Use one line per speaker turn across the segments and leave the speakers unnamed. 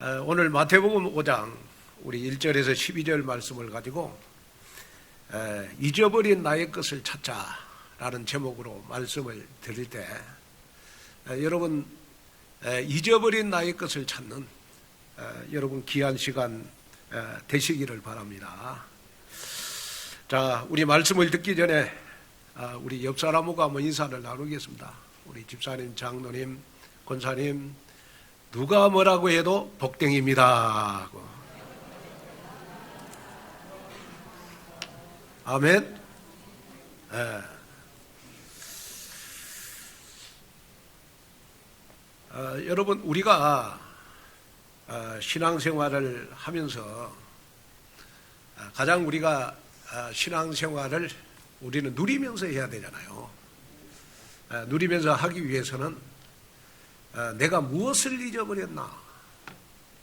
오늘 마태복음 5장 우리 1절에서 12절 말씀을 가지고 잊어버린 나의 것을 찾자라는 제목으로 말씀을 드릴 때 여러분 잊어버린 나의 것을 찾는 여러분 귀한 시간 되시기를 바랍니다. 자, 우리 말씀을 듣기 전에 우리 옆 사람과 한번 인사를 나누겠습니다. 우리 집사님, 장로님, 권사님, 누가 뭐라고 해도 복댕입니다. 아멘. 여러분, 우리가 신앙생활을 하면서 가장 우리가 신앙생활을 우리는 누리면서 해야 되잖아요. 누리면서 하기 위해서는 내가 무엇을 잊어버렸나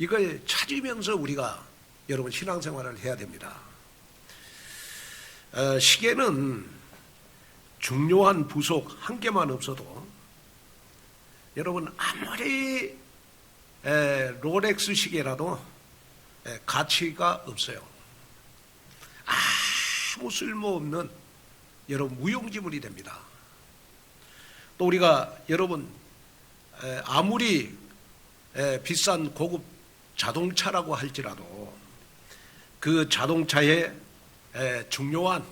이걸 찾으면서 우리가 여러분 신앙생활을 해야 됩니다. 시계는 중요한 부속 한 개만 없어도 여러분 아무리 롤렉스 시계라도 가치가 없어요. 아무 쓸모없는 여러분 무용지물이 됩니다. 또 우리가 여러분 아무리 비싼 고급 자동차라고 할지라도 그 자동차의 중요한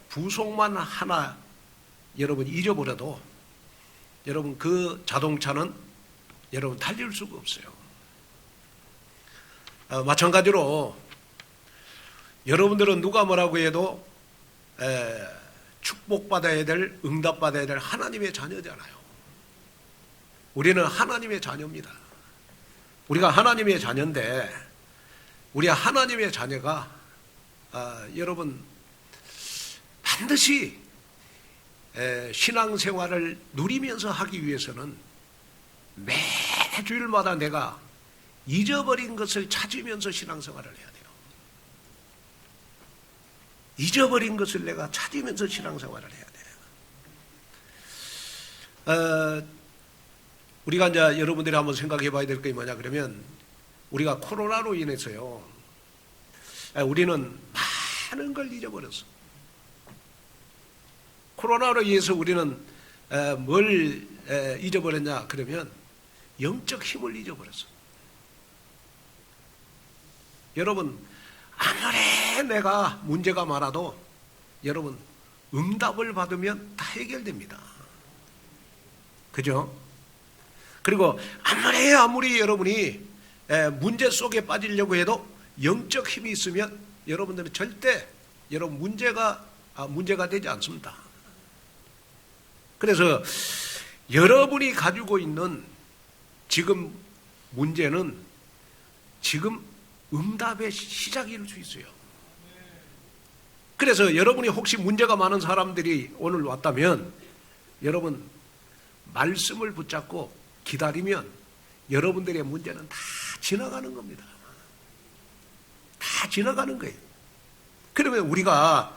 부속만 하나 여러분 잊어버려도 여러분 그 자동차는 여러분 달릴 수가 없어요. 마찬가지로 여러분들은 누가 뭐라고 해도 축복받아야 될, 응답받아야 될 하나님의 자녀잖아요. 우리는 하나님의 자녀입니다. 우리가 하나님의 자녀인데 우리 하나님의 자녀가 여러분 반드시 신앙생활을 누리면서 하기 위해서는 매주일마다 내가 잊어버린 것을 찾으면서 신앙생활을 해야 돼요. 잊어버린 것을 내가 찾으면서 신앙생활을 해야 돼요. 우리가 이제 여러분들이 한번 생각해 봐야 될 게 뭐냐 그러면 우리가 코로나로 인해서요 우리는 많은 걸 잊어버렸어. 코로나로 인해서 우리는 뭘 잊어버렸냐 그러면 영적 힘을 잊어버렸어. 여러분 아무리 내가 문제가 많아도 여러분 응답을 받으면 다 해결됩니다. 그죠? 그리고 아무리 여러분이 문제 속에 빠지려고 해도 영적 힘이 있으면 여러분들은 절대 여러분 문제가 되지 않습니다. 그래서 여러분이 가지고 있는 지금 문제는 지금 응답의 시작일 수 있어요. 그래서 여러분이 혹시 문제가 많은 사람들이 오늘 왔다면 여러분 말씀을 붙잡고 기다리면 여러분들의 문제는 다 지나가는 겁니다. 다 지나가는 거예요. 그러면 우리가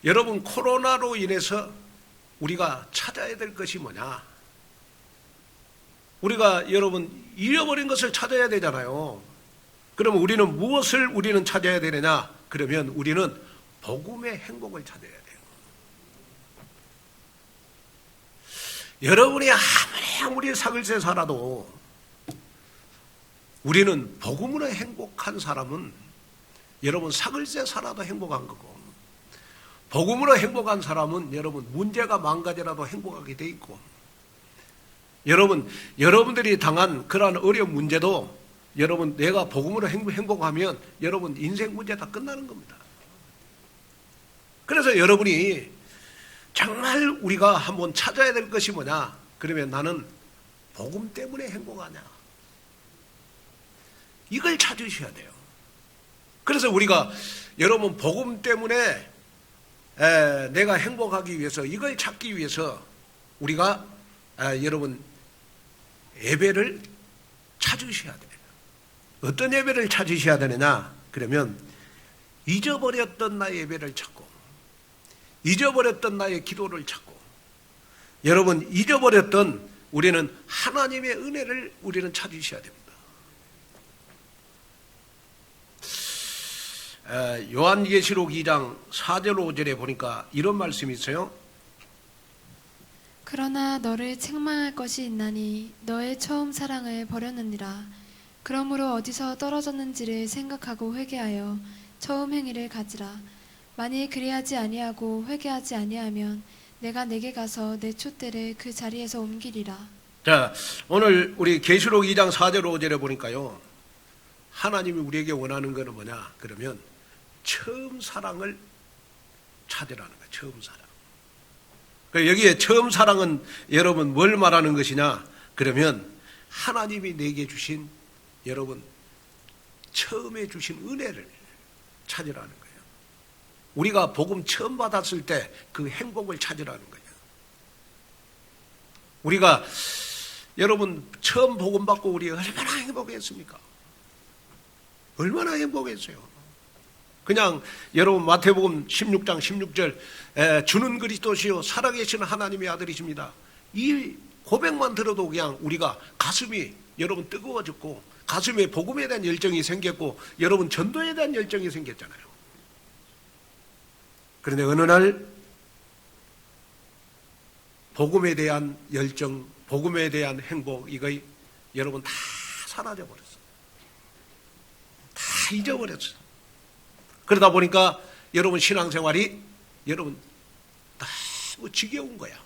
여러분 코로나로 인해서 우리가 찾아야 될 것이 뭐냐? 우리가 여러분 잃어버린 것을 찾아야 되잖아요. 그러면 우리는 무엇을 우리는 찾아야 되느냐? 그러면 우리는 복음의 행복을 찾아야 돼요. 여러분이 아무리 사글세 살아도 우리는 복음으로 행복한 사람은 여러분 사글세 살아도 행복한 거고 복음으로 행복한 사람은 여러분 문제가 망가져라도 행복하게 돼 있고 여러분들이 당한 그러한 어려운 문제도 여러분 내가 복음으로 행복하면 여러분 인생 문제 다 끝나는 겁니다. 그래서 여러분이 정말 우리가 한번 찾아야 될 것이 뭐냐? 그러면 나는 복음 때문에 행복하냐? 이걸 찾으셔야 돼요. 그래서 우리가 여러분 복음 때문에 내가 행복하기 위해서 이걸 찾기 위해서 우리가 여러분 예배를 찾으셔야 돼요. 어떤 예배를 찾으셔야 되느냐? 그러면 잊어버렸던 나의 예배를 찾고 잊어버렸던 나의 기도를 찾고 여러분 잊어버렸던 우리는 하나님의 은혜를 우리는 찾으셔야 됩니다. 요한계시록 2장 4절 5절에 보니까 이런 말씀이 있어요.
그러나 너를 책망할 것이 있나니 너의 처음 사랑을 버렸느니라. 그러므로 어디서 떨어졌는지를 생각하고 회개하여 처음 행위를 가지라. 만일 그리하지 아니하고 회개하지 아니하면 내가 내게 가서 내 촛대를 그 자리에서 옮기리라.
자, 오늘 우리 계시록 2장 4절 5절에 보니까요, 하나님이 우리에게 원하는 것은 뭐냐 그러면 처음 사랑을 찾으라는 거예요. 처음 사랑. 여기에 처음 사랑은 여러분 뭘 말하는 것이냐 그러면 하나님이 내게 주신 여러분 처음에 주신 은혜를 찾으라는 거예요. 우리가 복음 처음 받았을 때 그 행복을 찾으라는 거예요. 우리가 여러분 처음 복음 받고 우리 얼마나 행복했습니까? 얼마나 행복했어요. 그냥 여러분 마태복음 16장 16절 주는 그리스도시요 살아계신 하나님의 아들이십니다. 이 고백만 들어도 그냥 우리가 가슴이 여러분 뜨거워졌고 가슴에 복음에 대한 열정이 생겼고 여러분 전도에 대한 열정이 생겼잖아요. 그런데 어느 날 복음에 대한 열정, 복음에 대한 행복 이거 여러분 다 사라져버렸어요. 다 잊어버렸어요. 그러다 보니까 여러분 신앙생활이 여러분 너무 지겨운 거야.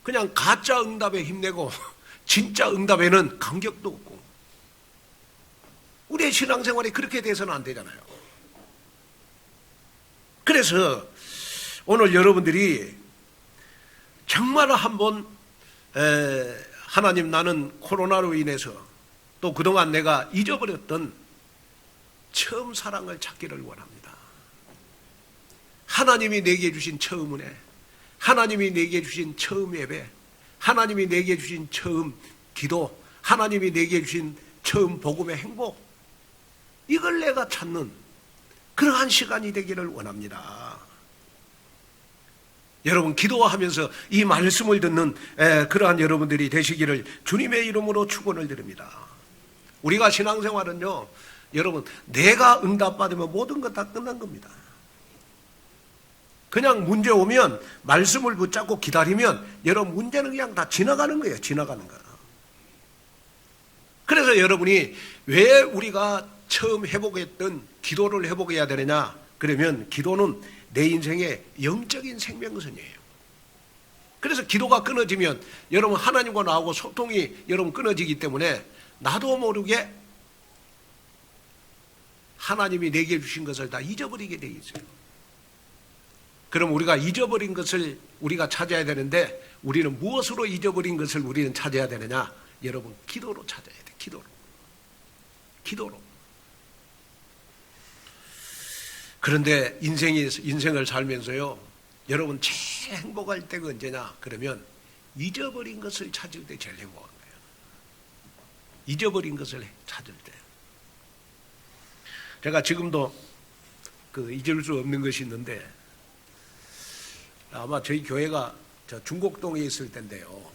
그냥 가짜 응답에 힘내고 진짜 응답에는 감격도 없고 우리의 신앙생활이 그렇게 돼서는 안 되잖아요. 그래서 오늘 여러분들이 정말 한번 하나님 나는 코로나로 인해서 또 그동안 내가 잊어버렸던 처음 사랑을 찾기를 원합니다. 하나님이 내게 주신 처음 은혜, 하나님이 내게 주신 처음 예배, 하나님이 내게 주신 처음 기도, 하나님이 내게 주신 처음 복음의 행복, 이걸 내가 찾는 그러한 시간이 되기를 원합니다. 여러분 기도하면서 이 말씀을 듣는 그러한 여러분들이 되시기를 주님의 이름으로 축원을 드립니다. 우리가 신앙생활은요 여러분 내가 응답받으면 모든 것 다 끝난 겁니다. 그냥 문제 오면 말씀을 붙잡고 기다리면 여러분 문제는 그냥 다 지나가는 거예요. 지나가는 거. 그래서 여러분이 왜 우리가 처음 회복했던 기도를 회복해야 되느냐 그러면 기도는 내 인생의 영적인 생명선이에요. 그래서 기도가 끊어지면 여러분 하나님과 나하고 소통이 여러분 끊어지기 때문에 나도 모르게 하나님이 내게 주신 것을 다 잊어버리게 돼 있어요. 그럼 우리가 잊어버린 것을 우리가 찾아야 되는데 우리는 무엇으로 잊어버린 것을 우리는 찾아야 되느냐? 여러분 기도로 찾아야 돼. 기도로. 그런데 인생을 살면서요 여러분 제일 행복할 때가 언제냐 그러면 잊어버린 것을 찾을 때 제일 행복한 거예요. 잊어버린 것을 찾을 때. 제가 지금도 잊을 수 없는 것이 있는데 아마 저희 교회가 저 중곡동에 있을 때인데요.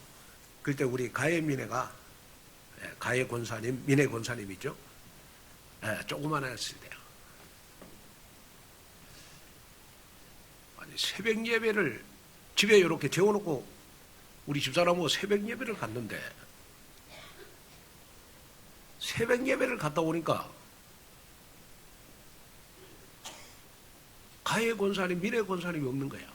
그때 우리 가해민혜가 가해 권사님, 민혜 권사님이죠. 조그만했을 때요. 아니 새벽 예배를 집에 이렇게 재워놓고 우리 집사람하고 새벽 예배를 갔는데 새벽 예배를 갔다 오니까 가해 권사님, 민혜 권사님이 없는 거야.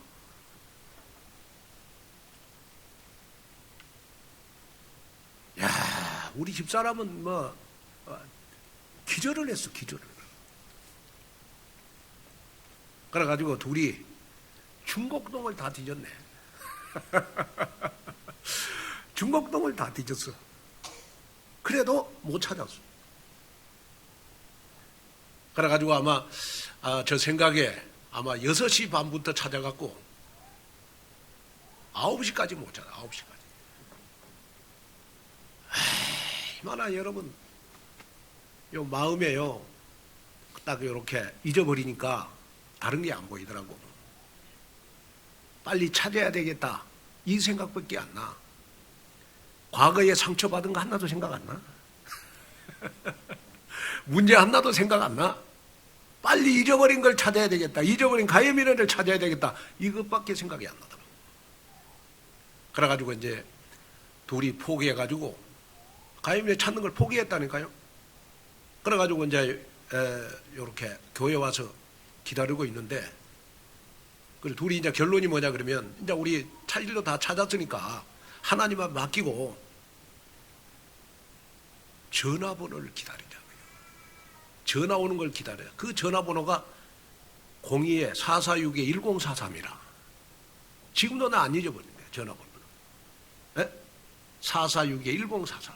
야, 우리 집사람은 기절을 했어, 기절을. 그래가지고 둘이 중곡동을 다 뒤졌네. 중곡동을 다 뒤졌어. 그래도 못 찾았어. 그래가지고 아마 저 생각에 아마 6시 반부터 찾아갖고 9시까지 못 찾아. 9시까지. 얼마나 여러분 요 마음에요 딱 이렇게 잊어버리니까 다른 게 안 보이더라고. 빨리 찾아야 되겠다 이 생각밖에 안 나. 과거에 상처받은 거 하나도 생각 안 나. 문제 하나도 생각 안 나? 빨리 잊어버린 걸 찾아야 되겠다. 잊어버린 가해미래를 찾아야 되겠다. 이것밖에 생각이 안 나더라고. 그래가지고 이제 둘이 포기해가지고 가해미래 찾는 걸 포기했다니까요. 그래가지고 이제 이렇게 교회 와서 기다리고 있는데, 그리고 둘이 이제 결론이 뭐냐 그러면, 이제 우리 찾일로 다 찾았으니까 하나님만 맡기고 전화번호를 기다리자. 전화 오는 걸 기다려요. 그 전화번호가 02-446-1043이라. 지금도 나 안 잊어버린대, 전화번호는. 네? 446-1043.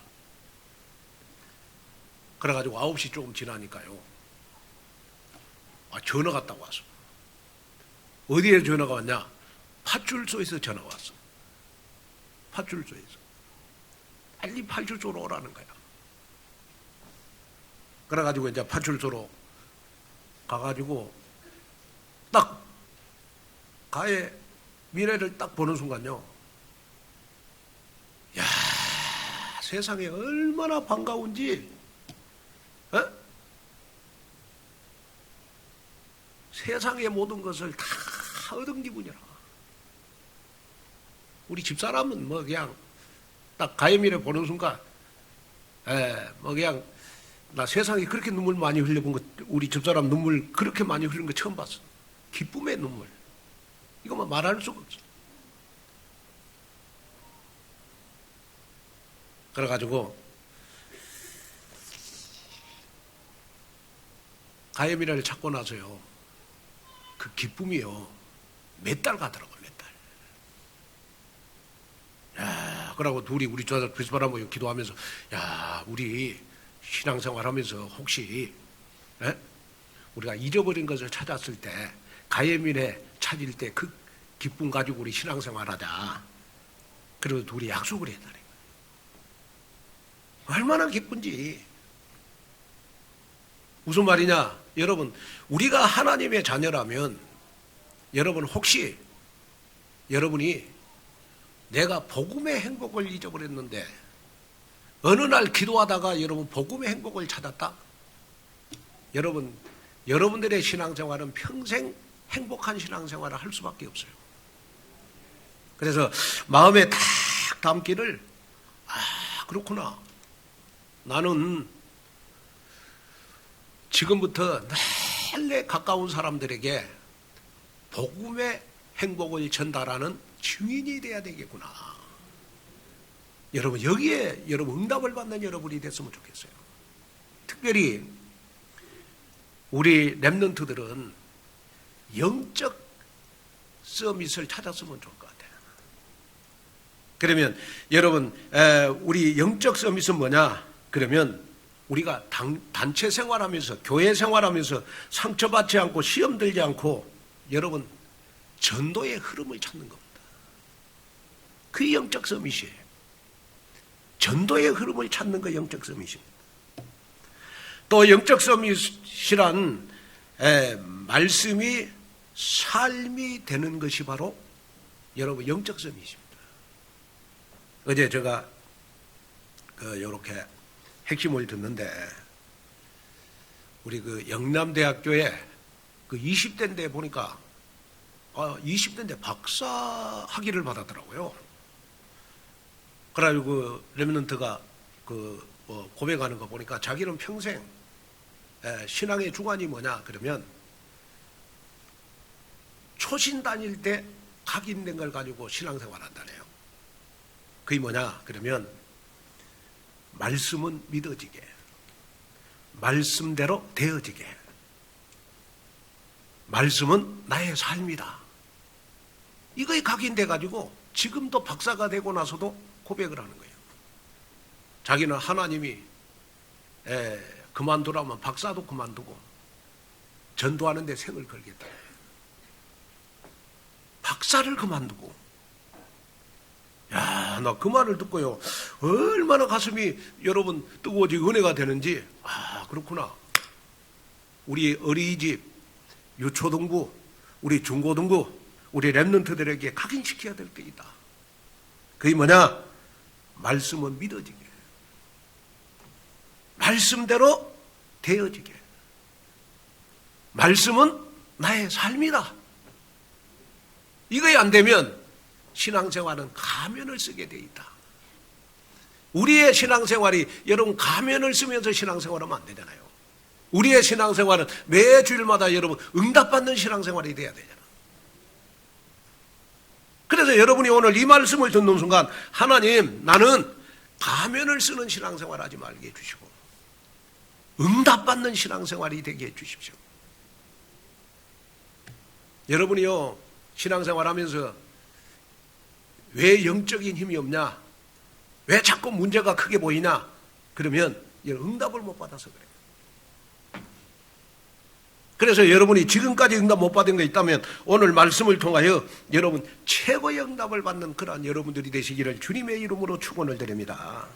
그래가지고 9시 조금 지나니까요. 전화가 딱 왔어. 어디에 전화가 왔냐? 파출소에서 전화가 왔어. 파출소에서. 빨리 파출소로 오라는 거야. 그래가지고 이제 파출소로 가가지고 딱 가해 미래를 딱 보는 순간요. 야, 세상에 얼마나 반가운지, 세상의 모든 것을 다 얻은 기분이라. 우리 집사람은 뭐 그냥 딱 가해 미래 보는 순간, 뭐 그냥 나 세상에 그렇게 눈물 많이 흘려본 거, 우리 집사람 눈물 그렇게 많이 흘린 거 처음 봤어. 기쁨의 눈물. 이거만 말할 수가 없어. 그래가지고 가해미래를 찾고 나서요, 그 기쁨이요 몇 달 가더라고요. 몇 달. 야, 그러고 둘이 우리 집사람하고 기도하면서, 야, 우리 신앙생활하면서 혹시 우리가 잊어버린 것을 찾았을 때, 가해미래 찾을 때 그 기쁨 가지고 우리 신앙생활하자. 그리고 둘이 약속을 했다는 거예요. 얼마나 기쁜지. 무슨 말이냐? 여러분, 우리가 하나님의 자녀라면, 여러분 혹시 여러분이 내가 복음의 행복을 잊어버렸는데 어느 날 기도하다가 여러분 복음의 행복을 찾았다? 여러분, 여러분들의 신앙생활은 평생 행복한 신앙생활을 할 수밖에 없어요. 그래서 마음에 딱 담기를, 그렇구나. 나는 지금부터 내 가까운 사람들에게 복음의 행복을 전달하는 증인이 돼야 되겠구나. 여러분, 여기에 여러분 응답을 받는 여러분이 됐으면 좋겠어요. 특별히 우리 렘넌트들은 영적 서밋을 찾았으면 좋을 것 같아요. 그러면 여러분, 우리 영적 서밋은 뭐냐? 그러면 우리가 단체 생활하면서, 교회 생활하면서 상처받지 않고 시험 들지 않고 여러분 전도의 흐름을 찾는 겁니다. 그게 영적 서밋이에요. 전도의 흐름을 찾는 거 영적 서밋입니다. 또 영적 서밋이란 말씀이 삶이 되는 것이 바로 여러분 영적 서밋입니다. 어제 제가 이렇게 핵심을 듣는데, 우리 그 영남대학교에 그 20대인데 보니까 20대인데 박사 학위를 받았더라고요. 그래가지고 그 렘넌트가 고백하는 거 보니까 자기는 평생 신앙의 주관이 뭐냐 그러면 초신 다닐 때 각인된 걸 가지고 신앙생활 한다네요. 그게 뭐냐 그러면 말씀은 믿어지게, 말씀대로 되어지게, 말씀은 나의 삶이다. 이거에 각인돼 가지고 지금도 박사가 되고 나서도 고백을 하는 거예요. 자기는 하나님이 그만두라면 박사도 그만두고 전도하는 데 생을 걸겠다. 박사를 그만두고. 야, 나 그 말을 듣고요, 얼마나 가슴이 여러분 뜨거워지 은혜가 되는지. 그렇구나. 우리 어린이집, 유초등부, 우리 중고등부, 우리 렘넌트들에게 각인시켜야 될 게 있다. 그게 뭐냐? 말씀은 믿어지게, 말씀대로 되어지게. 말씀은 나의 삶이다. 이거에 안 되면 신앙생활은 가면을 쓰게 돼 있다. 우리의 신앙생활이 여러분 가면을 쓰면서 신앙생활하면 안 되잖아요. 우리의 신앙생활은 매 주일마다 여러분 응답받는 신앙생활이 돼야 되잖아요. 그래서 여러분이 오늘 이 말씀을 듣는 순간 하나님, 나는 가면을 쓰는 신앙생활 하지 말게 해주시고 응답받는 신앙생활이 되게 해주십시오. 여러분이요, 신앙생활 하면서 왜 영적인 힘이 없냐? 왜 자꾸 문제가 크게 보이냐? 그러면 응답을 못 받아서 그래요. 그래서 여러분이 지금까지 응답 못 받은 거 있다면 오늘 말씀을 통하여 여러분 최고의 응답을 받는 그러한 여러분들이 되시기를 주님의 이름으로 축원을 드립니다.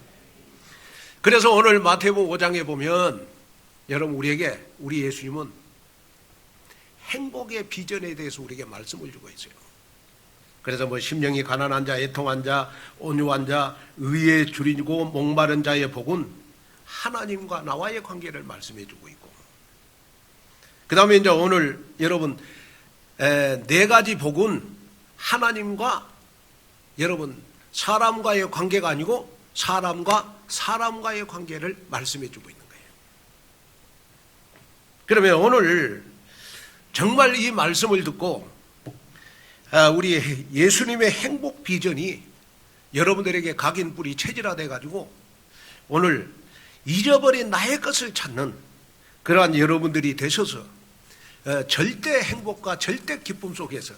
그래서 오늘 마태복음 5장에 보면 여러분 우리에게 우리 예수님은 행복의 비전에 대해서 우리에게 말씀을 주고 있어요. 그래서 뭐 심령이 가난한 자, 애통한 자, 온유한 자, 의에 줄이고 목마른 자의 복은 하나님과 나와의 관계를 말씀해 주고 있고, 그 다음에 이제 오늘 여러분 네 가지 복은 하나님과 여러분 사람과의 관계가 아니고 사람과 사람과의 관계를 말씀해 주고 있는 거예요. 그러면 오늘 정말 이 말씀을 듣고 우리 예수님의 행복 비전이 여러분들에게 각인뿌리 체질화돼 가지고 오늘 잊어버린 나의 것을 찾는 그러한 여러분들이 되셔서 절대 행복과 절대 기쁨 속에서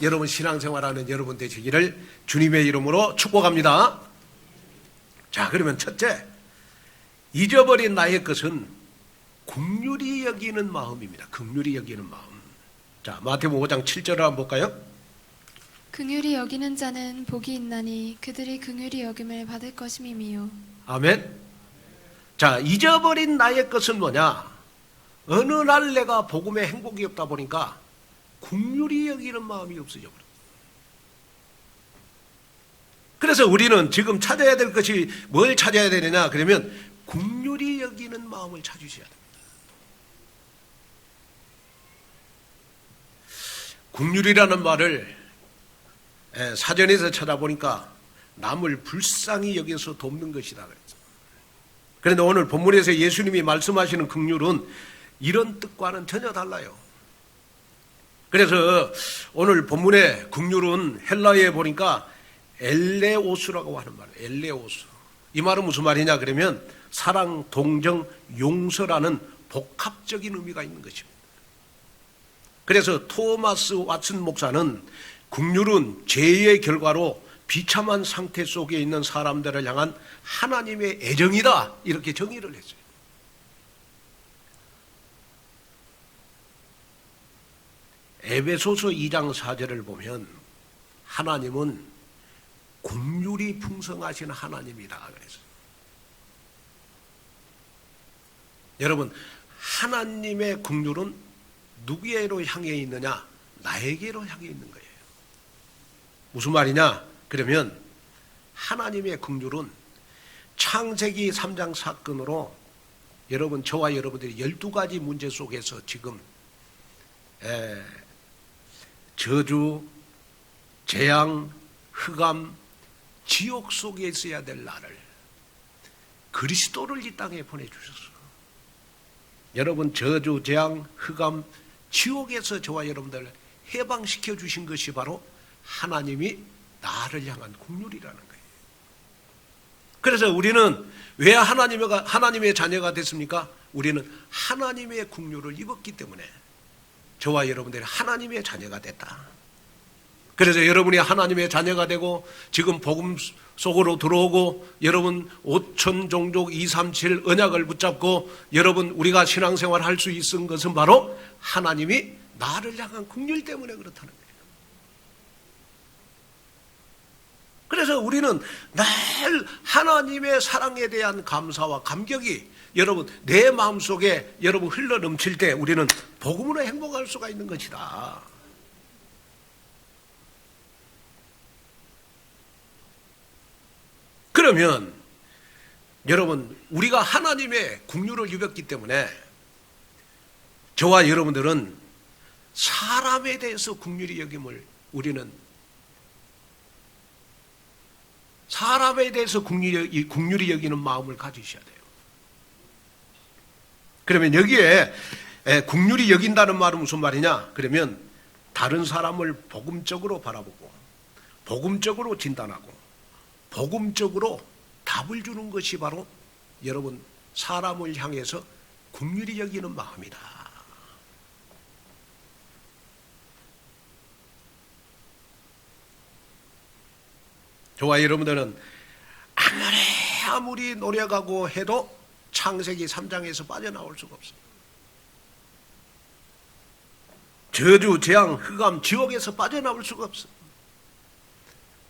여러분 신앙생활하는 여러분 되시기를 주님의 이름으로 축복합니다. 자, 그러면 첫째, 잊어버린 나의 것은 긍휼히 여기는 마음입니다. 긍휼히 여기는 마음. 자, 마태복음 5장 7절을 한번 볼까요?
긍휼히 여기는 자는 복이 있나니 그들이 긍휼히 여김을 받을 것임이요.
아멘. 자, 잊어버린 나의 것은 뭐냐? 어느 날 내가 복음에 행복이 없다 보니까 긍휼히 여기는 마음이 없어져 버렸어요. 그래서 우리는 지금 찾아야 될 것이 뭘 찾아야 되느냐? 그러면 긍휼히 여기는 마음을 찾으셔야 됩니다. 긍휼이라는 말을 사전에서 찾아보니까 남을 불쌍히 여겨서 돕는 것이다 그랬죠. 그런데 오늘 본문에서 예수님이 말씀하시는 긍휼은 이런 뜻과는 전혀 달라요. 그래서 오늘 본문의 긍휼은 헬라어에 보니까 엘레오스라고 하는 말이에요. 엘레오스. 이 말은 무슨 말이냐 그러면 사랑, 동정, 용서라는 복합적인 의미가 있는 것입니다. 그래서 토마스 왓슨 목사는 긍휼은 죄의 결과로 비참한 상태 속에 있는 사람들을 향한 하나님의 애정이다, 이렇게 정의를 했어요. 에베소서 2장 4절을 보면 하나님은 긍휼이 풍성하신 하나님이다 그래서 여러분 하나님의 긍휼은 누구에게로 향해 있느냐? 나에게로 향해 있는 거예요. 무슨 말이냐? 그러면 하나님의 긍휼은 창세기 3장 사건으로 여러분 저와 여러분들이 12가지 문제 속에서 지금 저주, 재앙, 흑암, 지옥 속에 있어야 될 나를 그리스도를 이 땅에 보내주셨어. 여러분 저주, 재앙, 흑암, 지옥에서 저와 여러분들을 해방시켜 주신 것이 바로 하나님이 나를 향한 긍휼이라는 거예요. 그래서 우리는 왜 하나님의 자녀가 됐습니까? 우리는 하나님의 긍휼을 입었기 때문에 저와 여러분들이 하나님의 자녀가 됐다. 그래서 여러분이 하나님의 자녀가 되고 지금 복음 속으로 들어오고 여러분 5천 종족 237 언약을 붙잡고 여러분 우리가 신앙생활 할 수 있은 것은 바로 하나님이 나를 향한 긍휼 때문에 그렇다는 거예요. 그래서 우리는 늘 하나님의 사랑에 대한 감사와 감격이 여러분 내 마음속에 여러분 흘러 넘칠 때 우리는 복음으로 행복할 수가 있는 것이다. 그러면 여러분, 우리가 하나님의 긍휼을 입었기 때문에 저와 여러분들은 사람에 대해서 긍휼히 여김을 우리는 사람에 대해서 긍휼히 여기는 마음을 가지셔야 돼요. 그러면 여기에 긍휼히 여긴다는 말은 무슨 말이냐? 그러면 다른 사람을 복음적으로 바라보고 복음적으로 진단하고 복음적으로 답을 주는 것이 바로 여러분 사람을 향해서 긍휼히 여기는 마음이다. 저와 여러분들은 아무리 노력하고 해도 창세기 3장에서 빠져나올 수가 없어요. 저주, 재앙, 흑암, 지옥에서 빠져나올 수가 없어요.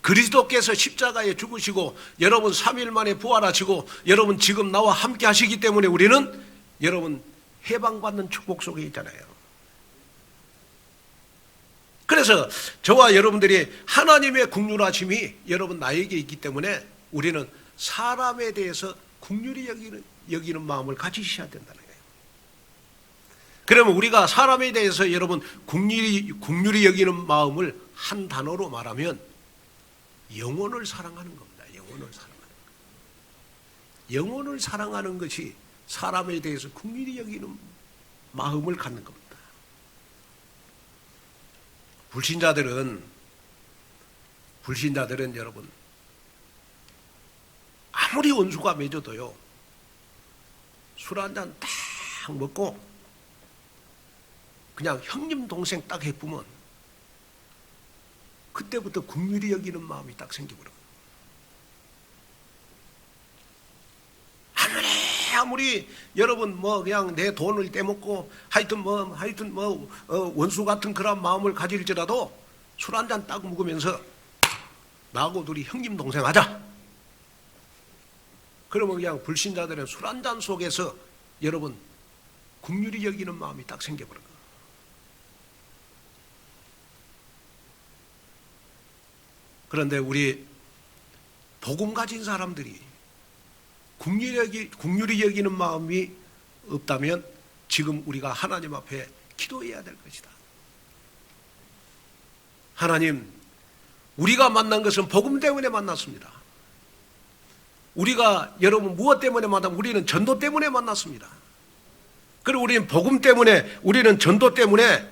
그리스도께서 십자가에 죽으시고 여러분 3일 만에 부활하시고 여러분 지금 나와 함께 하시기 때문에 우리는 여러분 해방받는 축복 속에 있잖아요. 그래서 저와 여러분들이 하나님의 긍휼하심이 여러분 나에게 있기 때문에 우리는 사람에 대해서 긍휼히 여기는 마음을 가지셔야 된다는 거예요. 그러면 우리가 사람에 대해서 여러분 긍휼히 여기는 마음을 한 단어로 말하면 영혼을 사랑하는 겁니다. 영혼을 사랑하는 것. 영혼을 사랑하는 것이 사람에 대해서 긍휼히 여기는 마음을 갖는 겁니다. 불신자들은 여러분 아무리 원수가 맺어도요 술 한잔 딱 먹고 그냥 형님 동생 딱 해보면 그때부터 긍휼히 여기는 마음이 딱 생기버려요. 아무리 여러분 그냥 내 돈을 떼먹고 하여튼 원수 같은 그런 마음을 가질지라도 술 한잔 딱 먹으면서 나하고 둘이 형님 동생 하자. 그러면 그냥 불신자들은 술 한잔 속에서 여러분 긍휼히 여기는 마음이 딱 생겨버려요. 그런데 우리 복음 가진 사람들이 긍휼히 여기는 마음이 없다면 지금 우리가 하나님 앞에 기도해야 될 것이다. 하나님, 우리가 만난 것은 복음 때문에 만났습니다. 우리가 여러분 무엇 때문에 만났습니까? 우리는 전도 때문에 만났습니다. 그리고 우리는 복음 때문에, 우리는 전도 때문에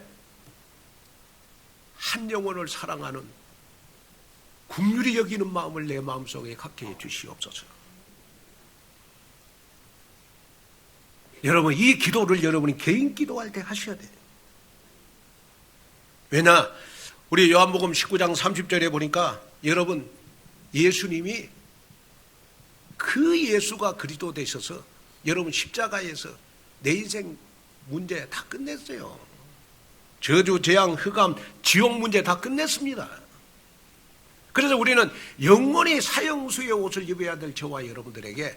한 영혼을 사랑하는 긍휼히 여기는 마음을 내 마음속에 갖게 해 주시옵소서. 여러분 이 기도를 여러분이 개인 기도할 때 하셔야 돼요. 왜냐? 우리 요한복음 19장 30절에 보니까 여러분 예수님이 그 예수가 그리스도 되셔서 여러분 십자가에서 내 인생 문제 다 끝냈어요. 저주, 재앙, 흑암, 지옥 문제 다 끝냈습니다. 그래서 우리는 영원히 사형수의 옷을 입어야 될 저와 여러분들에게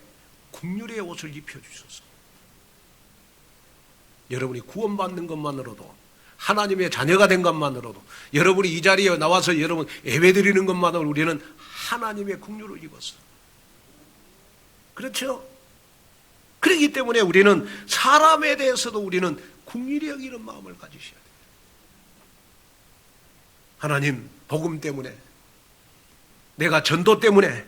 긍휼의 옷을 입혀주셔서 여러분이 구원받는 것만으로도 하나님의 자녀가 된 것만으로도 여러분이 이 자리에 나와서 여러분 예배드리는 것만으로 우리는 하나님의 긍휼을 입었어요. 그렇죠? 그렇기 때문에 우리는 사람에 대해서도 우리는 긍휼히 여기는 마음을 가지셔야 돼요. 하나님 복음 때문에 내가 전도 때문에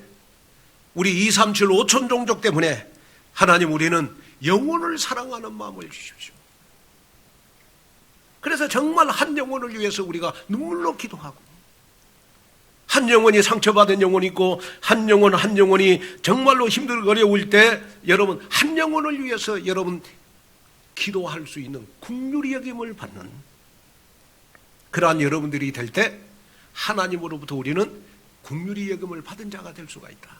우리 237 5천 종족 때문에 하나님 우리는 영혼을 사랑하는 마음을 주십시오. 그래서 정말 한 영혼을 위해서 우리가 눈물로 기도하고 한 영혼이 상처받은 영혼이 있고 한 영혼이 정말로 힘들고 어려울 때 여러분 한 영혼을 위해서 여러분 기도할 수 있는 긍휼히 여김을 받는 그러한 여러분들이 될 때 하나님으로부터 우리는 긍휼히 여김을 받은 자가 될 수가 있다.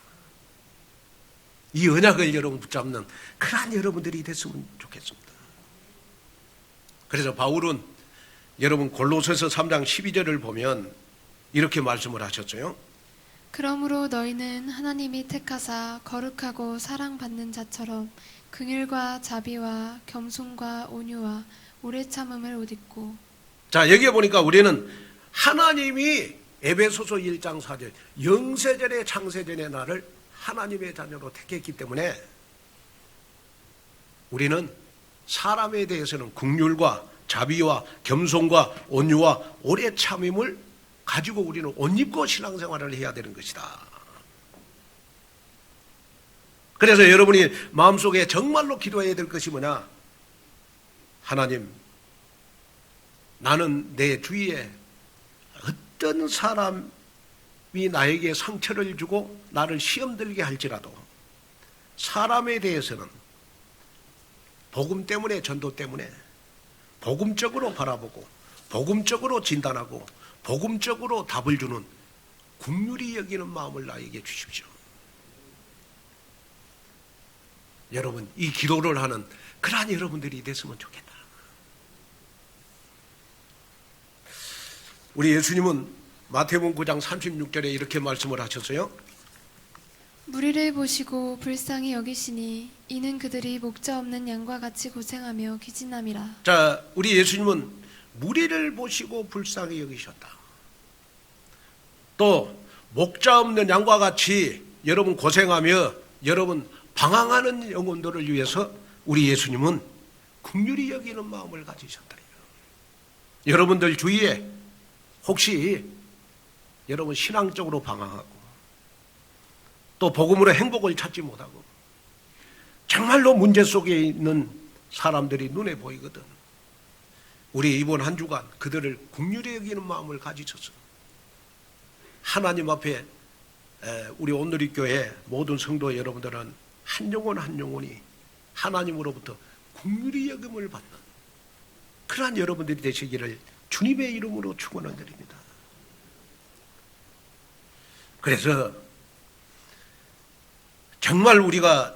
이 언약을 여러분 붙잡는 그러한 여러분들이 됐으면 좋겠습니다. 그래서 바울은 여러분 골로새서 3장 12절을 보면 이렇게 말씀을 하셨어요.
그러므로 너희는 하나님이 택하사 거룩하고 사랑받는 자처럼 긍휼과 자비와 겸손과 온유와 오래 참음을 옷 입고. 자,
여기에 보니까 우리는 하나님이 에베소서 1장 4절 영세전의 창세전의 나를 하나님의 자녀로 택했기 때문에 우리는 사람에 대해서는 긍휼과 자비와 겸손과 온유와 오래 참음을 가지고 우리는 옷 입고 신앙생활을 해야 되는 것이다. 그래서 여러분이 마음속에 정말로 기도해야 될 것이 뭐냐? 하나님, 나는 내 주위에 어떤 사람이 나에게 상처를 주고 나를 시험 들게 할지라도 사람에 대해서는 복음 때문에, 전도 때문에 복음적으로 바라보고 복음적으로 진단하고 복음적으로 답을 주는 긍휼히 여기는 마음을 나에게 주십시오. 여러분, 이 기도를 하는 그러한 여러분들이 됐으면 좋겠다. 우리 예수님은 마태복음 9장 36절에 이렇게 말씀을 하셨어요.
무리를 보시고 불쌍히 여기시니 이는 그들이 목자 없는 양과 같이 고생하며 기진함이라.
자, 우리 예수님은 무리를 보시고 불쌍히 여기셨다. 또 목자 없는 양과 같이 여러분 고생하며 여러분 방황하는 영혼들을 위해서 우리 예수님은 긍휼히 여기는 마음을 가지셨다. 여러분들 주위에 혹시 여러분 신앙적으로 방황하고 또 복음으로 행복을 찾지 못하고 정말로 문제 속에 있는 사람들이 눈에 보이거든. 우리 이번 한 주간 그들을 긍휼히 여기는 마음을 가지셔서 하나님 앞에 우리 온누리교회 모든 성도 여러분들은 한 영혼 한 영혼이 하나님으로부터 긍휼히 여김을 받는 그러한 여러분들이 되시기를 주님의 이름으로 축원드립니다. 그래서 정말 우리가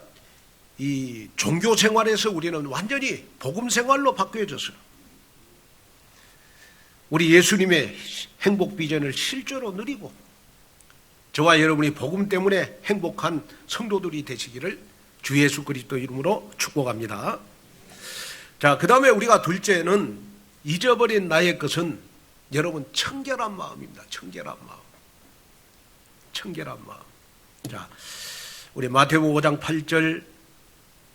이 종교 생활에서 우리는 완전히 복음 생활로 바뀌어졌어요. 우리 예수님의 행복 비전을 실제로 누리고 저와 여러분이 복음 때문에 행복한 성도들이 되시기를 주 예수 그리스도 이름으로 축복합니다. 자, 그 다음에 우리가 둘째는 잊어버린 나의 것은 여러분 청결한 마음입니다. 청결한 마음. 청결한 마음. 자, 우리 마태복음 5장 8절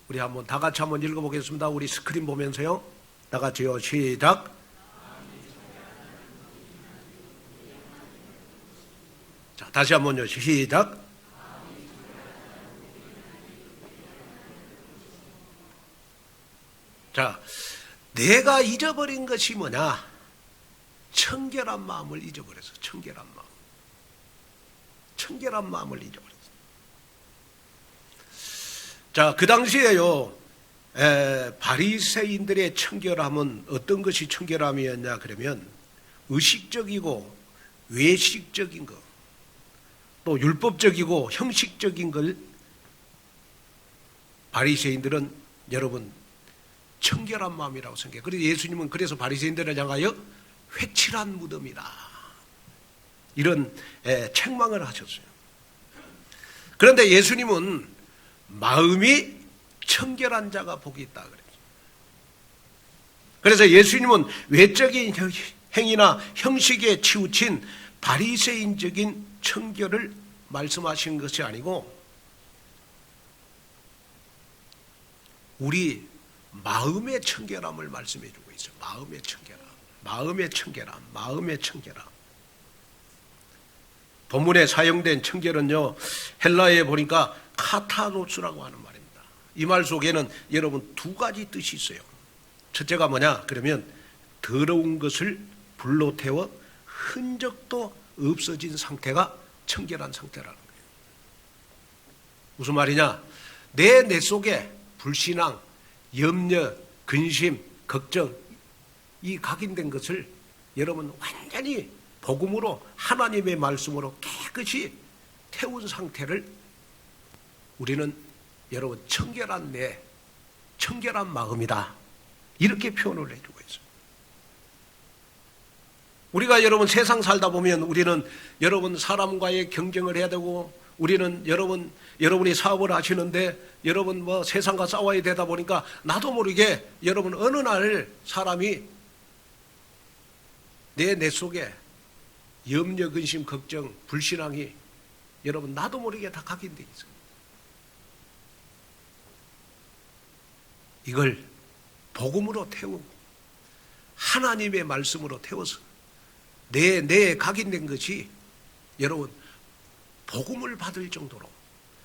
우리 한번 다 같이 한번 읽어보겠습니다. 우리 스크린 보면서요. 다 같이요. 시작. 자, 다시 한번요. 시작. 자, 내가 잊어버린 것이 뭐냐? 청결한 마음을 잊어버렸어. 청결한 마음. 청결한 마음을 잊어버렸어. 자, 그 당시에요. 바리새인들의 청결함은 어떤 것이 청결함이었냐 그러면 의식적이고 외식적인 것, 또 율법적이고 형식적인 걸 바리새인들은 여러분 청결한 마음이라고 생각해요. 그래서 예수님은 그래서 바리새인들을 향하여 회칠한 무덤이다 이런 책망을 하셨어요. 그런데 예수님은 마음이 청결한 자가 복이 있다 그랬죠. 그래서 예수님은 외적인 행위나 형식에 치우친 바리새인적인 청결을 말씀하신 것이 아니고 우리 마음의 청결함을 말씀해 주고 있어요. 마음의 청결함, 마음의 청결함, 마음의 청결함. 본문에 사용된 청결은요, 헬라어에 보니까 카타노스라고 하는 말입니다. 이 말 속에는 여러분 두 가지 뜻이 있어요. 첫째가 뭐냐 그러면 더러운 것을 불로 태워 흔적도 없어진 상태가 청결한 상태라는 거예요. 무슨 말이냐? 내 속에 불신앙, 염려, 근심, 걱정 이 각인된 것을 여러분 완전히 복음으로 하나님의 말씀으로 깨끗이 태운 상태를 우리는 여러분 청결한 내, 청결한 마음이다 이렇게 표현을 해주고 있어요. 우리가 여러분 세상 살다 보면 우리는 여러분 사람과의 경쟁을 해야 되고 우리는 여러분이 사업을 하시는데 여러분 뭐 세상과 싸워야 되다 보니까 나도 모르게 여러분 어느 날 사람이 내 속에 염려, 근심, 걱정, 불신앙이 여러분 나도 모르게 다 각인되어 있어요. 이걸 복음으로 태우고 하나님의 말씀으로 태워서 내 각인된 것이 여러분 복음을 받을 정도로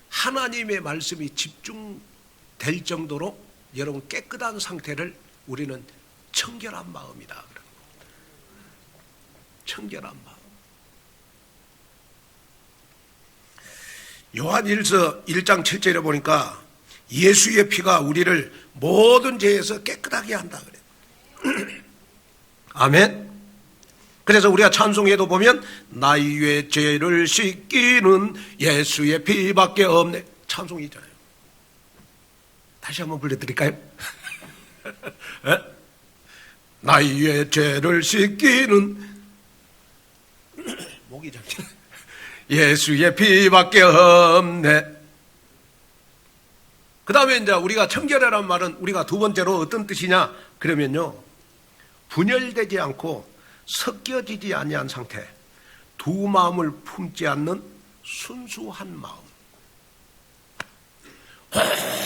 하나님의 말씀이 집중될 정도로 여러분 깨끗한 상태를 우리는 청결한 마음이다. 청결한 마음. 요한일서 1장 7절에 보니까 예수의 피가 우리를 모든 죄에서 깨끗하게 한다 그래요. 아멘. 그래서 우리가 찬송에도 보면 나의 죄를 씻기는 예수의 피밖에 없네. 찬송이 있잖아요. 다시 한번 불러드릴까요? 나의 죄를 씻기는 목이 잠시네. 예수의 피밖에 없네. 그 다음에 이제 우리가 청결이라는 말은 우리가 두 번째로 어떤 뜻이냐 그러면요, 분열되지 않고 섞여지지 아니한 상태, 두 마음을 품지 않는 순수한 마음,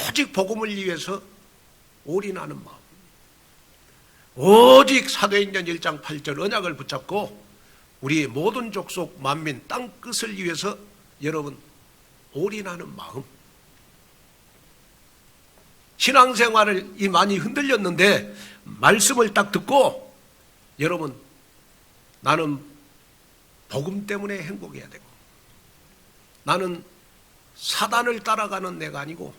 오직 복음을 위해서 올인하는 마음, 오직 사도행전 1장 8절 언약을 붙잡고 우리 모든 족속 만민 땅 끝을 위해서 여러분 올인하는 마음. 신앙생활이 많이 흔들렸는데 말씀을 딱 듣고 여러분 나는 복음 때문에 행복해야 되고 나는 사단을 따라가는 내가 아니고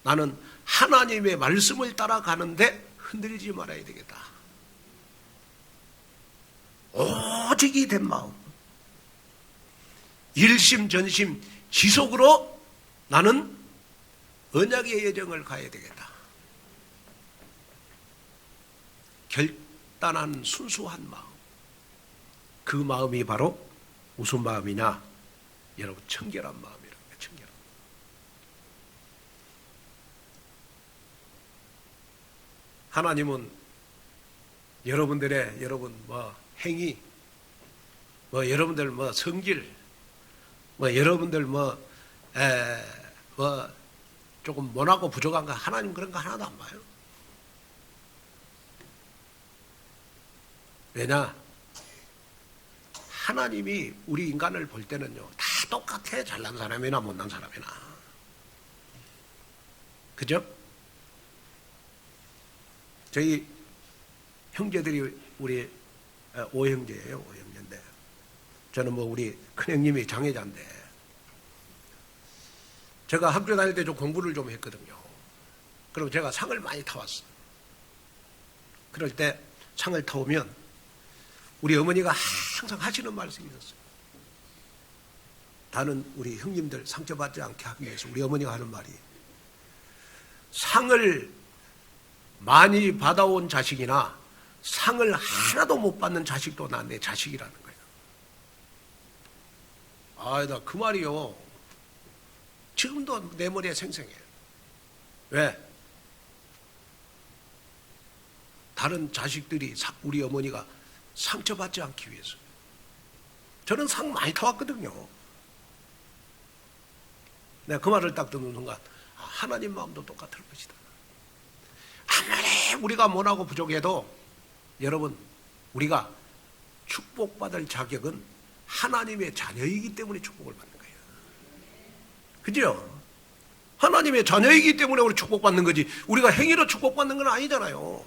나는 하나님의 말씀을 따라가는데 흔들리지 말아야 되겠다. 오직이 된 마음, 일심전심 지속으로 나는 언약의 여정을 가야 되겠다. 결단한 순수한 마음, 그 마음이 바로 무슨 마음이냐? 여러분 청결한 마음이라는 거예요. 청결한. 하나님은 여러분들의 행위, 여러분들 성질, 여러분들 조금 모나고 부족한 거 하나님 그런 거 하나도 안 봐요. 왜냐? 하나님이 우리 인간을 볼 때는요 다 똑같아. 잘난 사람이나 못난 사람이나. 그죠? 저희 형제들이 우리 5형제예요. 5형제인데 저는 우리 큰형님이 장애자인데 제가 학교 다닐 때 좀 공부를 좀 했거든요. 그럼 제가 상을 많이 타왔어요. 그럴 때 상을 타오면 우리 어머니가 항상 하시는 말씀이 있었어요. 다른 우리 형님들 상처받지 않게 하기 위해서 우리 어머니가 하는 말이, 상을 많이 받아온 자식이나 상을 하나도 못 받는 자식도 나 내 자식이라는 거예요. 나 그 말이요 지금도 내 머리에 생생해요. 왜? 다른 자식들이 우리 어머니가 상처받지 않기 위해서. 저는 상 많이 타왔거든요. 내가 그 말을 딱 듣는 순간 하나님 마음도 똑같을 것이다. 아무리 우리가 못하고 부족해도 여러분 우리가 축복받을 자격은 하나님의 자녀이기 때문에 축복을 받는 거예요. 그죠? 하나님의 자녀이기 때문에 우리 축복받는 거지 우리가 행위로 축복받는 건 아니잖아요.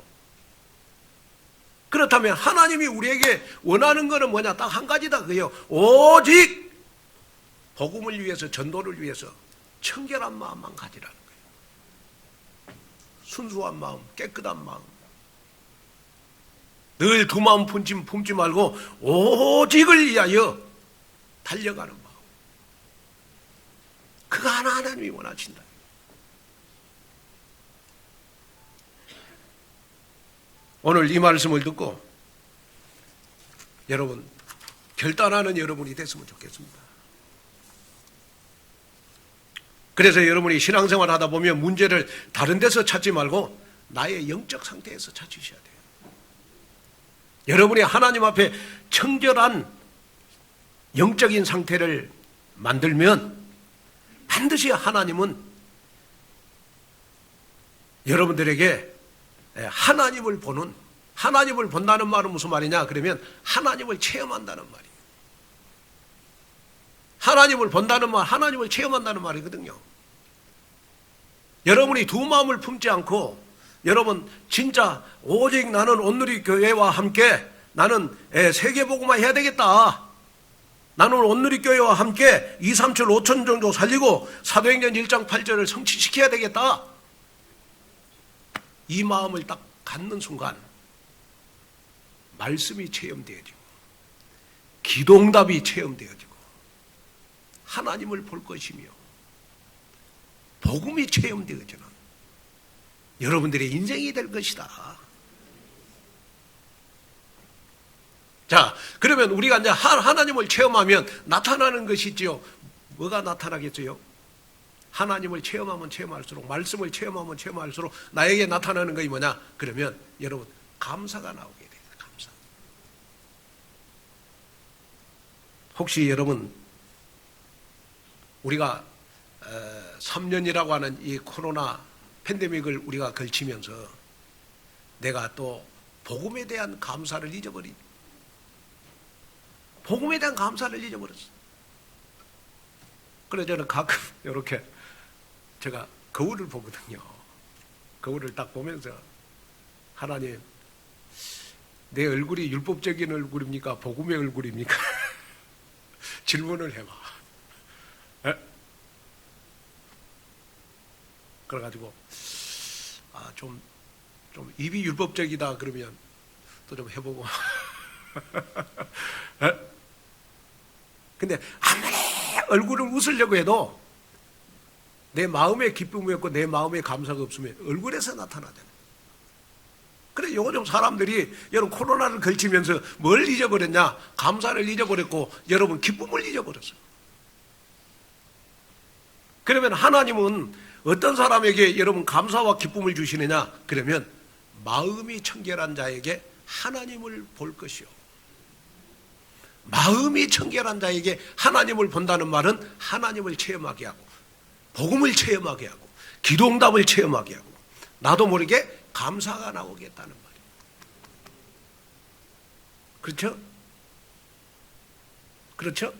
그렇다면 하나님이 우리에게 원하는 것은 뭐냐? 딱 한 가지다. 그요. 오직 복음을 위해서, 전도를 위해서 청결한 마음만 가지라는 거예요. 순수한 마음, 깨끗한 마음. 늘 두 마음 품지 말고 오직을 위하여 달려가는 마음. 그거 하나님이 원하신다. 오늘 이 말씀을 듣고 여러분 결단하는 여러분이 됐으면 좋겠습니다. 그래서 여러분이 신앙생활 하다 보면 문제를 다른 데서 찾지 말고 나의 영적 상태에서 찾으셔야 돼요. 여러분이 하나님 앞에 청결한 영적인 상태를 만들면 반드시 하나님은 여러분들에게 하나님을 본다는 말은 무슨 말이냐? 그러면 하나님을 체험한다는 말이에요. 하나님을 본다는 말, 하나님을 체험한다는 말이거든요. 여러분이 두 마음을 품지 않고 여러분 진짜 오직 나는 온누리 교회와 함께 나는 세계복음화 해야 되겠다. 나는 온누리 교회와 함께 2, 3, 7, 5천 정도 살리고 사도행전 1장 8절을 성취시켜야 되겠다. 이 마음을 딱 갖는 순간 말씀이 체험되어지고 기도응답이 체험되어지고 하나님을 볼 것이며 복음이 체험되어지는 여러분들의 인생이 될 것이다. 자, 그러면 우리가 이제 하나님을 체험하면 나타나는 것이 있지요. 뭐가 나타나겠어요? 하나님을 체험하면 체험할수록, 말씀을 체험하면 체험할수록 나에게 나타나는 것이 뭐냐? 그러면 여러분 감사가 나오게 돼요. 감사. 혹시 여러분 우리가 3년이라고 하는 이 코로나 팬데믹을 우리가 걸치면서 내가 또 복음에 대한 감사를 복음에 대한 감사를 잊어버렸어. 그래서 저는 가끔 이렇게 제가 거울을 보거든요. 거울을 딱 보면서 하나님, 내 얼굴이 율법적인 얼굴입니까? 복음의 얼굴입니까? 질문을 해봐. 그래가지고 좀 입이 율법적이다 그러면 또 좀 해보고. 근데 아무리 얼굴을 웃으려고 해도 내 마음의 기쁨이 없고 내 마음의 감사가 없으면 얼굴에서 나타나잖아요. 그래 요즘 사람들이 여러분 코로나를 걸치면서 뭘 잊어버렸냐? 감사를 잊어버렸고 여러분 기쁨을 잊어버렸어요. 그러면 하나님은 어떤 사람에게 여러분 감사와 기쁨을 주시느냐? 그러면 마음이 청결한 자에게 하나님을 볼 것이요. 마음이 청결한 자에게 하나님을 본다는 말은 하나님을 체험하게 하고 복음을 체험하게 하고 기도응답을 체험하게 하고 나도 모르게 감사가 나오겠다는 말이에요. 그렇죠? 그렇죠?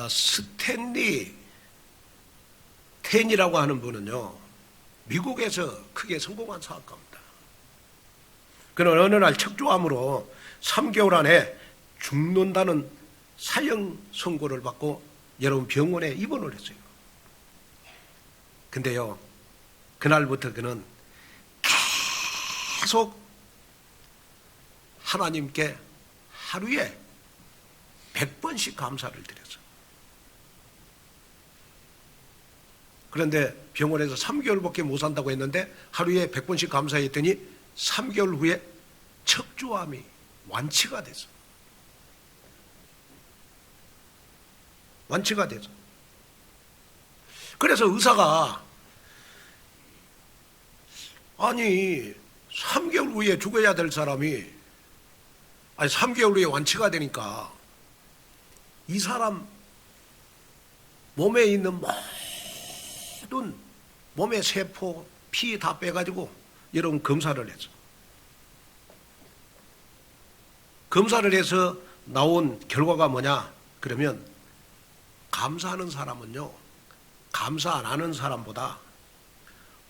스탠리 텐이라고 하는 분은요, 미국에서 크게 성공한 사업가입니다. 그는 어느 날 척조암으로 3개월 안에 죽는다는 사형 선고를 받고 여러분 병원에 입원을 했어요. 근데요, 그날부터 그는 계속 하나님께 하루에 100번씩 감사를 드렸어요. 그런데 병원에서 3개월밖에 못 산다고 했는데 하루에 100번씩 감사했더니 3개월 후에 척추암이 완치가 됐어. 완치가 됐어. 그래서 의사가 아니 3개월 후에 죽어야 될 사람이 3개월 후에 완치가 되니까 이 사람 몸에 있는 모든 몸의 세포, 피 다 빼가지고 여러분 검사를 했어. 검사를 해서 나온 결과가 뭐냐? 그러면 감사하는 사람은요, 감사 안 하는 사람보다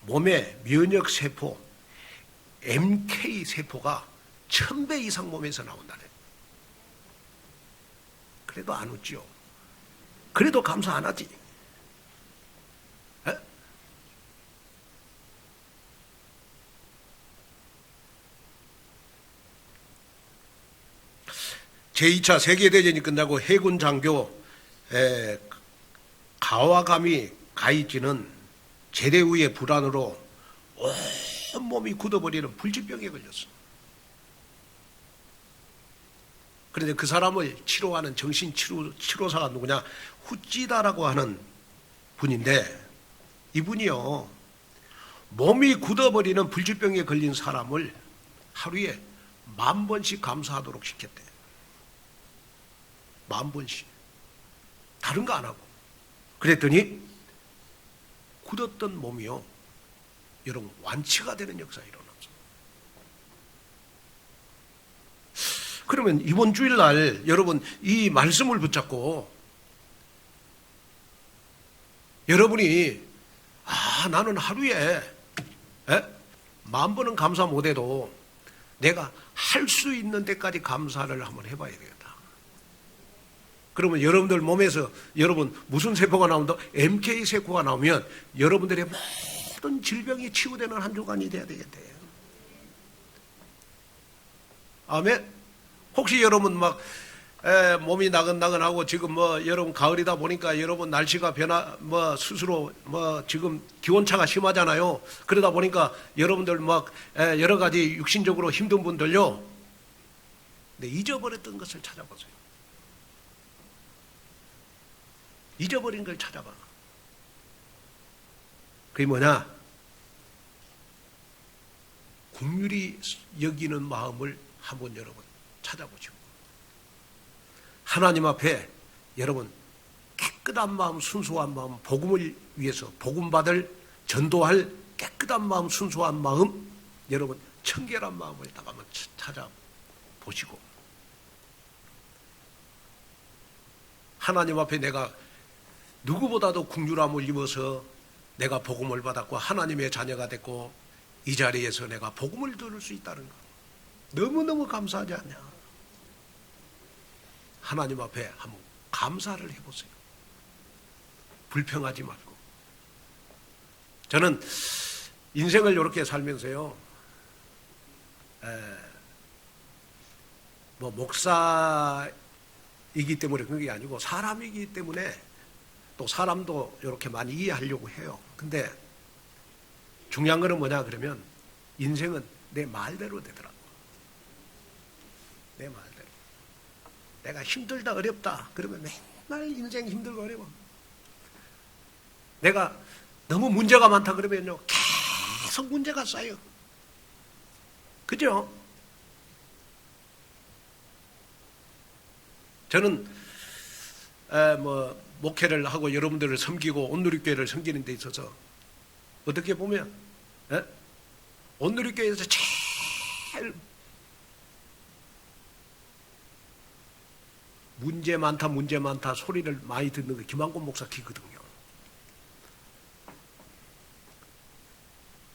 몸의 면역 세포, MK 세포가 1000배 이상 몸에서 나온다네. 그래도 안 웃지요. 그래도 감사 안 하지. 제2차 세계대전이 끝나고 해군 장교 가와가미 가이지는 제대 후의 불안으로 온몸이 굳어버리는 불치병에 걸렸어. 그런데 그 사람을 치료하는 정신치료사가 누구냐? 후찌다라고 하는 분인데 이분이요, 몸이 굳어버리는 불치병에 걸린 사람을 하루에 10,000번씩 감사하도록 시켰대. 10,000번씩. 다른 거 안 하고. 그랬더니 굳었던 몸이요, 여러분, 완치가 되는 역사가 일어났어. 그러면 이번 주일날 여러분 이 말씀을 붙잡고 여러분이 나는 하루에 10,000번은 감사 못해도 내가 할 수 있는 데까지 감사를 한번 해봐야 되겠다. 그러면 여러분들 몸에서 여러분 무슨 세포가 나온다? MK 세포가 나오면 여러분들의 모든 질병이 치유되는 한 주간이 돼야 되겠대요. 아멘. 혹시 여러분 막 몸이 나근나근하고 지금 여러분 가을이다 보니까 여러분 날씨가 스스로 지금 기온차가 심하잖아요. 그러다 보니까 여러분들 여러 가지 육신적으로 힘든 분들요, 근데 잊어버렸던 것을 찾아보세요. 잊어버린 걸 찾아봐. 그게 뭐냐? 긍휼히 여기는 마음을 한번 여러분 찾아보시고, 하나님 앞에 여러분 깨끗한 마음, 순수한 마음, 복음을 위해서 복음받을 전도할 깨끗한 마음, 순수한 마음, 여러분 청결한 마음을 딱 한번 찾아보시고, 하나님 앞에 내가 누구보다도 긍휼함을 입어서 내가 복음을 받았고 하나님의 자녀가 됐고 이 자리에서 내가 복음을 들을 수 있다는 것, 너무너무 감사하지 않냐? 하나님 앞에 한번 감사를 해보세요. 불평하지 말고. 저는 인생을 이렇게 살면서요, 목사이기 때문에 그런 게 아니고 사람이기 때문에 또 사람도 이렇게 많이 이해하려고 해요. 근데 중요한 거는 뭐냐 그러면 인생은 내 말대로 되더라고. 내 말대로. 내가 힘들다 어렵다 그러면 맨날 인생 힘들고 어려워. 내가 너무 문제가 많다 그러면요 계속 문제가 쌓여. 그죠? 저는 목회를 하고 여러분들을 섬기고 온누리교회를 섬기는 데 있어서 어떻게 보면 온누리교회에서 제일 문제 많다 소리를 많이 듣는 게 김한권 목사 키거든요.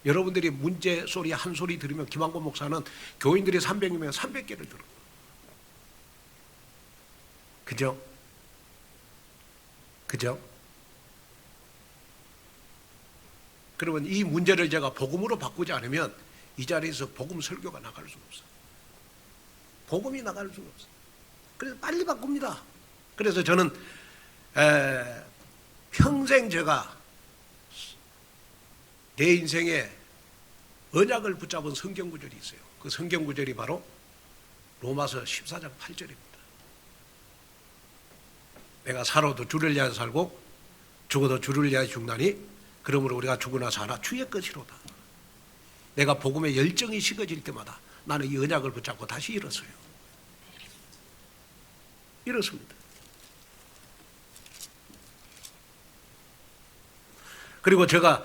여러분들이 문제 소리 한 소리 들으면 김한권 목사는 교인들이 300이면 300개를 들어. 그죠? 그죠? 그러면 이 문제를 제가 복음으로 바꾸지 않으면 이 자리에서 복음 설교가 나갈 수가 없어요. 복음이 나갈 수가 없어요. 그래서 빨리 바꿉니다. 그래서 저는 평생 제가 내 인생에 언약을 붙잡은 성경 구절이 있어요. 그 성경 구절이 바로 로마서 14장 8절입니다. 내가 살아도 주를 위하여 살고 죽어도 주를 위하여 죽나니 그러므로 우리가 죽으나 사나 주의 것이로다. 내가 복음의 열정이 식어질 때마다 나는 이 언약을 붙잡고 다시 일어서요. 이렇습니다. 그리고 제가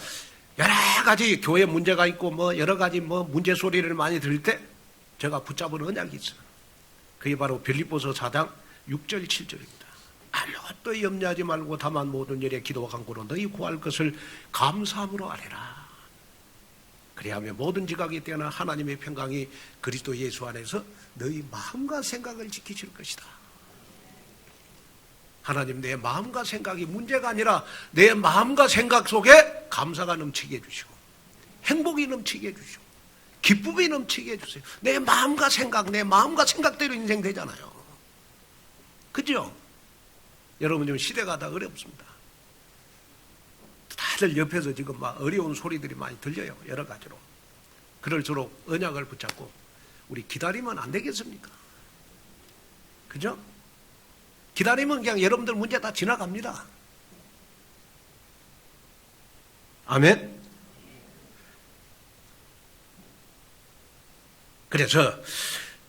여러 가지 교회 문제가 있고 여러 가지 문제 소리를 많이 들을 때 제가 붙잡은 언약이 있어요. 그게 바로 빌립보서 4장 6절 7절입니다. 아무것도 염려하지 말고 다만 모든 일에 기도와 간구로 너희 구할 것을 감사함으로 아뢰라. 그리하면 모든 지각이 뛰어나 하나님의 평강이 그리스도 예수 안에서 너희 마음과 생각을 지키실 것이다. 하나님, 내 마음과 생각이 문제가 아니라 내 마음과 생각 속에 감사가 넘치게 해주시고 행복이 넘치게 해주시고 기쁨이 넘치게 해주세요. 내 마음과 생각대로 인생 되잖아요. 그죠? 여러분 지금 시대가 다 어렵습니다. 다들 옆에서 지금 막 어려운 소리들이 많이 들려요. 여러 가지로. 그럴수록 언약을 붙잡고 우리 기다리면 안 되겠습니까? 그죠? 기다리면 그냥 여러분들 문제 다 지나갑니다. 아멘. 그래서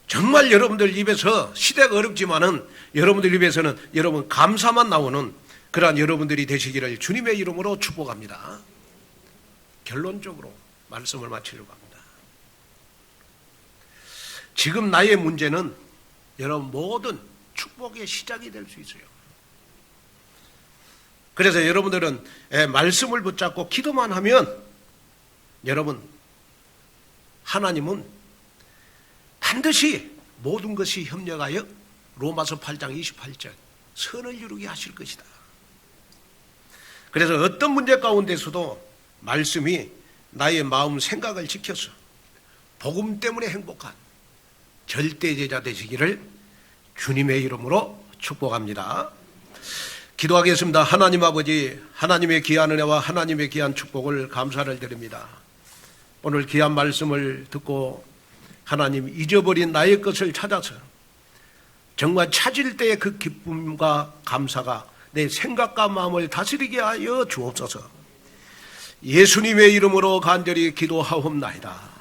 정말 여러분들 입에서 시대가 어렵지만은 여러분들 입에서는 여러분 감사만 나오는 그러한 여러분들이 되시기를 주님의 이름으로 축복합니다. 결론적으로 말씀을 마치려고 합니다. 지금 나의 문제는 여러분 모든 축복의 시작이 될 수 있어요. 그래서 여러분들은 말씀을 붙잡고 기도만 하면 여러분 하나님은 반드시 모든 것이 협력하여 로마서 8장 28절 선을 이루게 하실 것이다. 그래서 어떤 문제 가운데서도 말씀이 나의 마음 생각을 지켜서 복음 때문에 행복한 절대 제자 되시기를 주님의 이름으로 축복합니다. 기도하겠습니다. 하나님 아버지, 하나님의 귀한 은혜와 하나님의 귀한 축복을 감사를 드립니다. 오늘 귀한 말씀을 듣고 하나님 잊어버린 나의 것을 찾아서 정말 찾을 때의 그 기쁨과 감사가 내 생각과 마음을 다스리게 하여 주옵소서. 예수님의 이름으로 간절히 기도하옵나이다.